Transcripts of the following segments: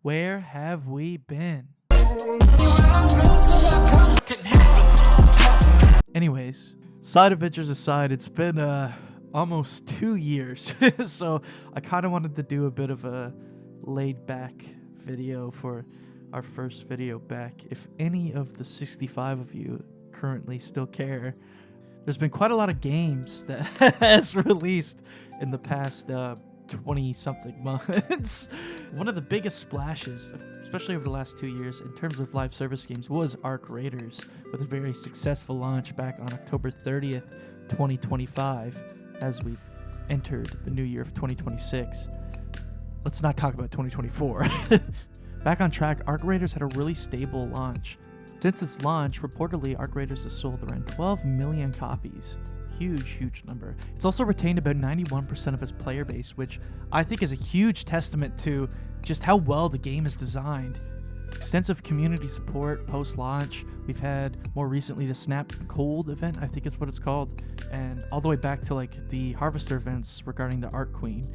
Where have we been? Anyways, side adventures aside, it's been almost 2 years. So I kind of wanted to do a bit of a laid back video for our first video back. If any of the 65 of you currently still care, there's been quite a lot of games that has released in the past 20-something months. One of the biggest splashes, especially over the last 2 years, in terms of live service games was Arc Raiders, with a very successful launch back on October 30th, 2025, as we've entered the new year of 2026. Let's not talk about 2024. Back on track, Arc Raiders had a really stable launch. Since its launch, reportedly, Arc Raiders has sold around 12 million copies. Huge number. It's also retained about 91% of its player base, which I think is a huge testament to just how well the game is designed. Extensive community support post-launch. We've had more recently the Snap Cold event, I think is what it's called, and all the way back to like the Harvester events regarding the Arc Queen.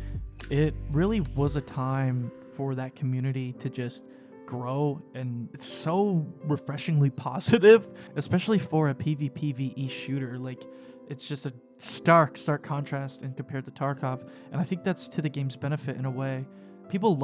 It really was a time for that community to just grow, and it's so refreshingly positive, especially for a PvPvE shooter. Like, it's just a stark contrast in compared to Tarkov, and I think that's to the game's benefit in a way. People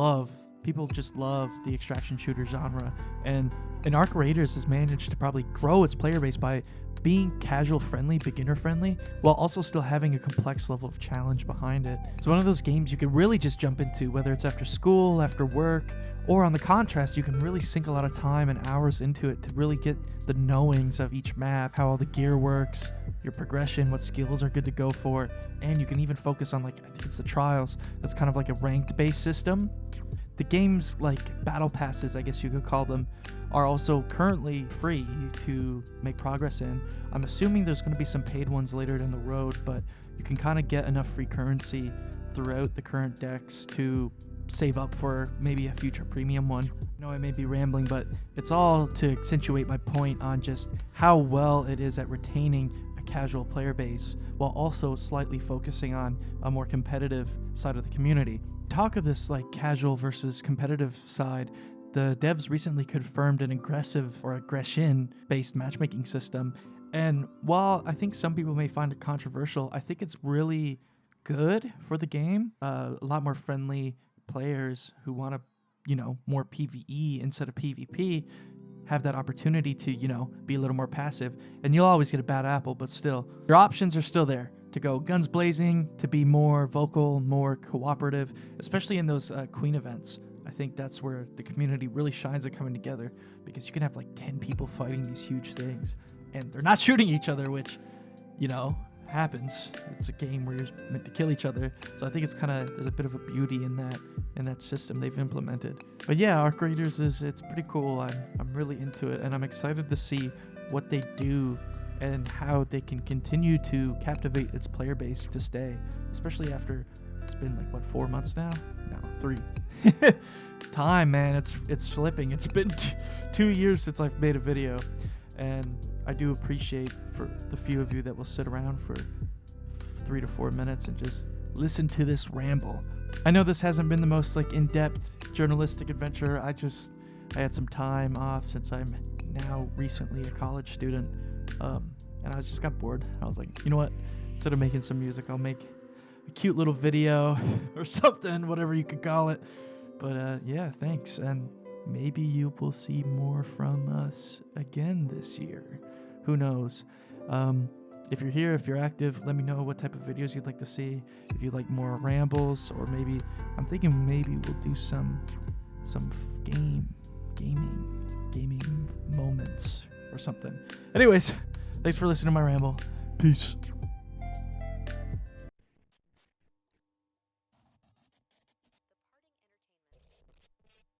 just love the extraction shooter genre, and Arc Raiders has managed to probably grow its player base by being casual friendly, beginner friendly, while also still having a complex level of challenge behind it. It's one of those games you could really just jump into, whether it's after school, after work, or on the contrast, you can really sink a lot of time and hours into it to really get the knowings of each map, how all the gear works, your progression, what skills are good to go for, and you can even focus on, like, I think it's the trials. That's kind of like a ranked based system. The game's like battle passes, I guess you could call them, are also currently free to make progress in. I'm assuming there's going to be some paid ones later down the road, but you can kind of get enough free currency throughout the current decks to save up for maybe a future premium one. I know I may be rambling, but it's all to accentuate my point on just how well it is at retaining a casual player base while also slightly focusing on a more competitive side of the community. Talk of this like casual versus competitive side, the devs recently confirmed an aggressive or aggression based matchmaking system, and while I think some people may find it controversial, I think it's really good for the game. A lot more friendly players who want to, more PvE instead of PvP have that opportunity to, be a little more passive, and you'll always get a bad apple, but still, your options are still there to go guns blazing, to be more vocal, more cooperative, especially in those Queen events. I think that's where the community really shines at coming together, because you can have like 10 people fighting these huge things, and they're not shooting each other, which, happens. It's a game where you're meant to kill each other, so I think there's a bit of a beauty in that system they've implemented. But yeah, Arc Raiders it's pretty cool. I'm really into it, and I'm excited to see what they do and how they can continue to captivate its player base to stay, especially after it's been like 4 months now? No, 3. Time, man, it's slipping. It's been 2 years since I've made a video, and I do appreciate for the few of you that will sit around for 3 to 4 minutes and just listen to this ramble. I know this hasn't been the most in-depth journalistic adventure. I had some time off since I'm now recently a college student, and I just got bored. I was like, you know what? Instead of making some music, I'll make a cute little video or something, whatever you could call it. But yeah, thanks, and maybe you will see more from us again this year. Who knows? If you're here, if you're active, let me know what type of videos you'd like to see. If you like more rambles, or maybe I'm thinking maybe we'll do some gaming moments or something. Anyways, thanks for listening to my ramble. Peace.